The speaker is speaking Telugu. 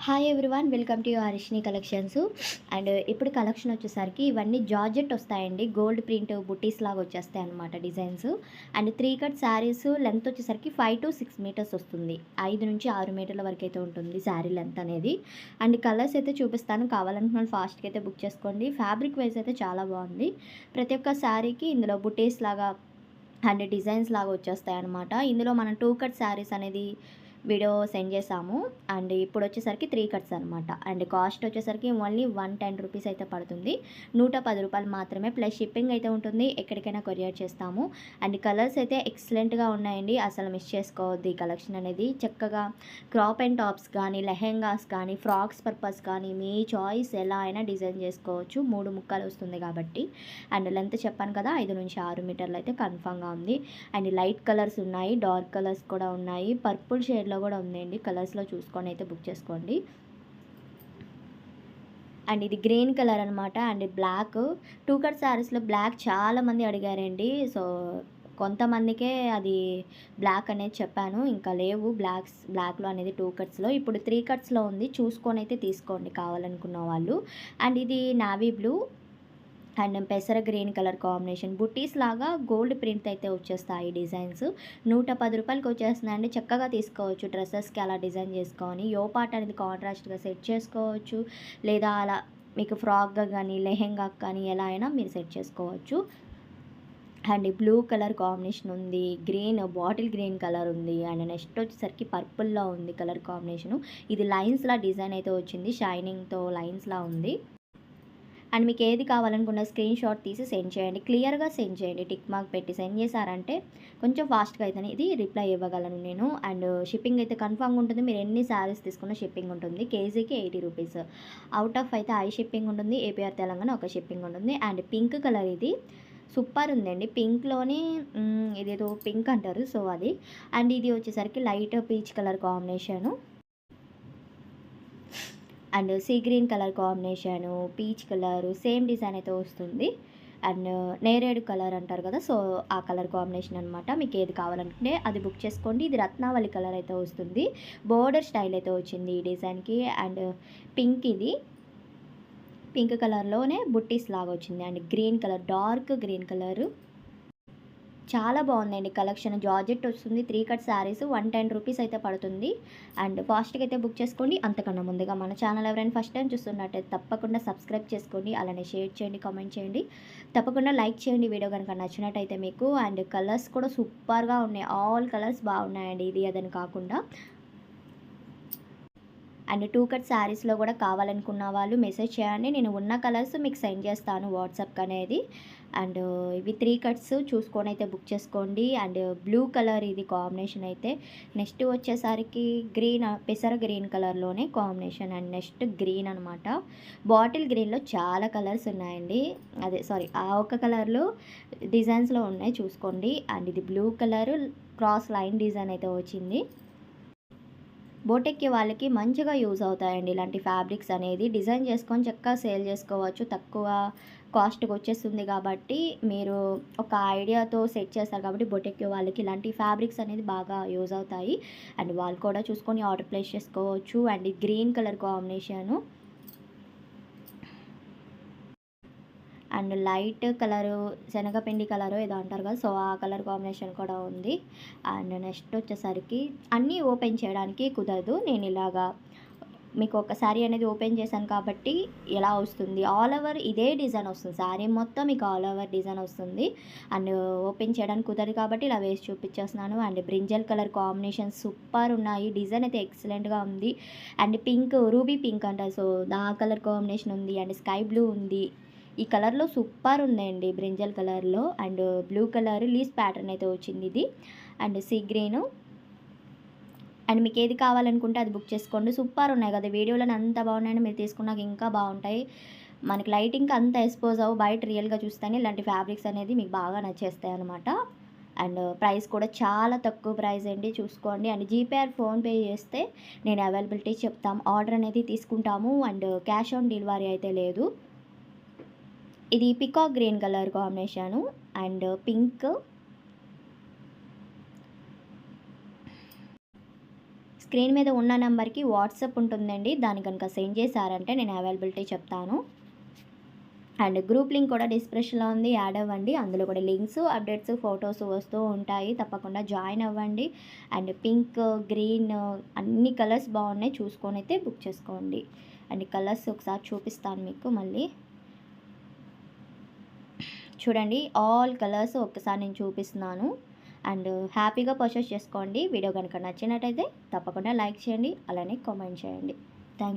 Hi everyone, welcome to Harishni collections. And ఇప్పుడు కలెక్షన్ వచ్చేసరికి ఇవన్నీ జార్జెట్ వస్తాయండి. గోల్డ్ ప్రింట్ బుటీస్ లాగా వచ్చేస్తాయి అనమాట designs. And 3 cut saris length వచ్చేసరికి 5 to 6 మీటర్స్ వస్తుంది. 5 నుంచి 6 మీటర్ల వరకు అయితే ఉంటుంది శారీ లెంత్ అనేది. అండ్ కలర్స్ అయితే చూపిస్తాను, కావాలనుకున్న ఫాస్ట్గా అయితే బుక్ చేసుకోండి. ఫ్యాబ్రిక్ వైజ్ అయితే చాలా బాగుంది. ప్రతి ఒక్క శారీకి ఇందులో బుటీస్ లాగా అండ్ డిజైన్స్ లాగా వచ్చేస్తాయి అనమాట. ఇందులో మనం 2 కట్ శారీస్ అనేది వీడియో సెండ్ చేసాము. అండ్ ఇప్పుడు వచ్చేసరికి 3 కట్స్ అనమాట. అండ్ కాస్ట్ వచ్చేసరికి ఓన్లీ 110 రూపీస్ అయితే పడుతుంది. 110 రూపాయలు మాత్రమే, ప్లస్ షిప్పింగ్ అయితే ఉంటుంది. ఎక్కడికైనా కొరియర్ చేస్తాము. అండ్ కలర్స్ అయితే ఎక్సలెంట్గా ఉన్నాయండి, అసలు మిస్ చేసుకోవద్దు. ఈ కలెక్షన్ అనేది చక్కగా క్రాప్ అండ్ టాప్స్ కానీ, లెహెంగాస్ కానీ, ఫ్రాక్స్ పర్పస్ కానీ మీ చాయిస్ ఎలా అయినా డిజైన్ చేసుకోవచ్చు. 3 ముక్కలు వస్తుంది కాబట్టి. అండ్ లెంత్ చెప్పాను కదా, 5 నుంచి 6 మీటర్లు అయితే కన్ఫామ్గా ఉంది. అండ్ లైట్ కలర్స్ ఉన్నాయి, డార్క్ కలర్స్ కూడా ఉన్నాయి, పర్పుల్ షేడ్లో కూడా ఉందండి. కలర్స్లో చూసుకొని అయితే బుక్ చేసుకోండి. అండ్ ఇది గ్రీన్ కలర్ అనమాట. అండ్ బ్లాక్ 2 కట్ శారీస్లో బ్లాక్ చాలామంది అడిగారండి. సో కొంతమందికే అది బ్లాక్ అనేది చెప్పాను, ఇంకా లేవు బ్లాక్లో అనేది 2 కట్స్లో. ఇప్పుడు 3 కట్స్లో ఉంది, చూసుకొని అయితే తీసుకోండి కావాలనుకున్న వాళ్ళు. అండ్ ఇది నావీ బ్లూ అండ్ పెసర గ్రీన్ కలర్ కాంబినేషన్, బుటీస్ లాగా గోల్డ్ ప్రింట్ అయితే వచ్చేస్తాయి డిజైన్స్. 110 రూపాయలకి వచ్చేస్తున్నాయండి. చక్కగా తీసుకోవచ్చు, డ్రెస్సెస్కి అలా డిజైన్ చేసుకొని యోపాట్ అనేది కాంట్రాస్ట్గా సెట్ చేసుకోవచ్చు, లేదా అలా మీకు ఫ్రాక్గా కానీ లెహెంగాకి కానీ ఎలా అయినా మీరు సెట్ చేసుకోవచ్చు. అండ్ బ్లూ కలర్ కాంబినేషన్ ఉంది, గ్రీన్ బాటిల్ గ్రీన్ కలర్ ఉంది, అండ్ నెక్స్ట్ వచ్చేసరికి పర్పుల్లో ఉంది కలర్ కాంబినేషను. ఇది లైన్స్లా డిజైన్ అయితే వచ్చింది, షైనింగ్తో లైన్స్లా ఉంది. అండ్ మీకు ఏది కావాలనుకున్న స్క్రీన్ షాట్ తీసి సెండ్ చేయండి, క్లియర్గా సెండ్ చేయండి. టిక్ మార్క్ పెట్టి సెండ్ చేశారంటే కొంచెం ఫాస్ట్గా అయితే ఇది రిప్లై ఇవ్వగలను నేను. అండ్ షిప్పింగ్ అయితే కన్ఫామ్గా ఉంటుంది. మీరు ఎన్ని శారీస్ తీసుకున్న షిప్పింగ్ ఉంటుంది. కేజీకి 80 రూపీస్. అవుట్ ఆఫ్ అయితే ఐ షిప్పింగ్ ఉంటుంది, ఏపీఆర్ తెలంగాణ ఒక షిప్పింగ్ ఉంటుంది. అండ్ పింక్ కలర్ ఇది సూపర్ ఉందండి. పింక్లోని ఇదేదో పింక్ అంటారు, సో అది. అండ్ ఇది వచ్చేసరికి light peach colour combination, and sea green colour combination, peach colour same design అయితే వస్తుంది. అండ్ నేరేడు కలర్ అంటారు కదా, సో ఆ కలర్ కాంబినేషన్ అనమాట. మీకు ఏది కావాలంటే అది బుక్ చేసుకోండి. ఇది రత్నావళి కలర్ అయితే వస్తుంది, బోర్డర్ స్టైల్ అయితే వచ్చింది ఈ డిజైన్కి. అండ్ పింక్, ఇది పింక్ కలర్లోనే బుట్టీస్ లాగా వచ్చింది. And green colour, dark green colour చాలా బాగుందండి కలెక్షన్. జార్జెట్ వస్తుంది, 3 కట్ శారీస్ 110 రూపీస్ అయితే పడుతుంది. అండ్ ఫాస్ట్గా అయితే బుక్ చేసుకోండి. అంతకన్నా ముందుగా మన ఛానల్ ఎవరైనా ఫస్ట్ టైం చూస్తున్నట్టయితే తప్పకుండా సబ్స్క్రైబ్ చేసుకోండి, అలానే షేర్ చేయండి, కామెంట్ చేయండి, తప్పకుండా లైక్ చేయండి వీడియో కనుక నచ్చినట్టయితే మీకు. అండ్ కలర్స్ కూడా సూపర్గా ఉన్నాయి, ఆల్ కలర్స్ బాగున్నాయండి, ఇది అదని కాకుండా. అండ్ 2 కట్ శారీస్లో కూడా కావాలనుకున్న వాళ్ళు మెసేజ్ చేయండి, నేను ఉన్న కలర్స్ మీకు సెండ్ చేస్తాను వాట్సాప్కి అనేది. అండ్ ఇవి 3 కట్స్ చూసుకొని అయితే బుక్ చేసుకోండి. అండ్ బ్లూ కలర్ ఇది కాంబినేషన్ అయితే. నెక్స్ట్ వచ్చేసరికి గ్రీన్, పెసర గ్రీన్ కలర్లోనే కాంబినేషన్. అండ్ నెక్స్ట్ గ్రీన్ అనమాట. బాటిల్ గ్రీన్లో చాలా కలర్స్ ఉన్నాయండి, అదే సారీ ఆ ఒక్క కలర్లో డిజైన్స్లో ఉన్నాయి, చూసుకోండి. అండ్ ఇది blue colour cross line design అయితే వచ్చింది. బోటెక్కి వాళ్ళకి మంచిగా యూజ్ అవుతాయండి ఇలాంటి ఫ్యాబ్రిక్స్ అనేది. డిజైన్ చేసుకొని చక్కగా సేల్ చేసుకోవచ్చు, తక్కువ కాస్ట్కి వచ్చేస్తుంది కాబట్టి. మీరు ఒక ఐడియాతో సెట్ చేస్తారు కాబట్టి బొటెక్కి వాళ్ళకి ఇలాంటి ఫ్యాబ్రిక్స్ అనేది బాగా యూజ్ అవుతాయి. అండ్ వాళ్ళు కూడా చూసుకొని ఆర్డర్ ప్లేస్ చేసుకోవచ్చు. And green colour combination and light colour శనగపిండి కలరు ఏదో అంటారు కదా, సో ఆ కలర్ కాంబినేషన్ కూడా ఉంది. అండ్ నెక్స్ట్ వచ్చేసరికి అన్నీ ఓపెన్ చేయడానికి కుదరదు, నేను ఇలాగా మీకు ఒక శారీ అనేది ఓపెన్ చేశాను కాబట్టి ఎలా వస్తుంది, ఆల్ ఓవర్ ఇదే డిజైన్ వస్తుంది, శారీ మొత్తం మీకు ఆల్ ఓవర్ డిజైన్ వస్తుంది. అండ్ ఓపెన్ చేయడానికి కుదరదు కాబట్టి ఇలా వేసి చూపించేస్తున్నాను. And brinjal colour combination super ఉన్నాయి, డిజైన్ అయితే ఎక్సలెంట్గా ఉంది. అండ్ పింక్, రూబీ పింక్ అంటారు, సో ఆ కలర్ కాంబినేషన్ ఉంది. అండ్ స్కై బ్లూ ఉంది, ఈ కలర్లో సూపర్ ఉందండి బ్రింజల్ కలర్లో. And blue colour lace pattern అయితే వచ్చింది ఇది. And sea green. అండ్ మీకు ఏది కావాలనుకుంటే అది బుక్ చేసుకోండి. సూపర్ ఉన్నాయి కదా, వీడియోలో అంత బాగున్నాయని మీరు తీసుకున్నాక ఇంకా బాగుంటాయి. మనకి లైటింగ్కి అంత ఎక్స్పోజ్ అవ్వ, బయట రియల్గా చూస్తేనే ఇలాంటి ఫ్యాబ్రిక్స్ అనేది మీకు బాగా నచ్చేస్తాయి అనమాట. అండ్ ప్రైస్ కూడా చాలా తక్కువ ప్రైస్ అండి, చూసుకోండి. అండ్ జీపే ఆర్ ఫోన్పే చేస్తే నేను అవైలబిలిటీ చెప్తాము, ఆర్డర్ అనేది తీసుకుంటాము. అండ్ క్యాష్ ఆన్ డెలివరీ అయితే లేదు. ఇది peacock green colour combination and pink, screen మీద ఉన్న నెంబర్కి వాట్సాప్ ఉంటుందండి. దాన్ని కనుక సెండ్ చేశారంటే నేను అవైలబిలిటీ చెప్తాను. అండ్ గ్రూప్ లింక్ కూడా డిస్క్రిప్షన్‌లో ఉంది. యాడ్ అవ్వండి. అందులో కూడా లింక్స్, అప్డేట్స్, ఫోటోస్ వస్తూ ఉంటాయి. తప్పకుండా జాయిన్ అవ్వండి. అండ్ పింక్, గ్రీన్ అన్ని కలర్స్ బాగున్నాయి. చూసుకొని అయితే బుక్ చేసుకోండి. అండ్ కలర్స్ ఒకసారి చూపిస్తాను మీకు మళ్ళీ. చూడండి ఆల్ కలర్స్ ఒక్కసారి నేను చూపిస్తున్నాను. అండ్ హ్యాపీగా పర్చేస్ చేసుకోండి. వీడియో కనుక నచ్చినట్టయితే తప్పకుండా లైక్ చేయండి. అలానే కామెంట్ చేయండి. Thank you.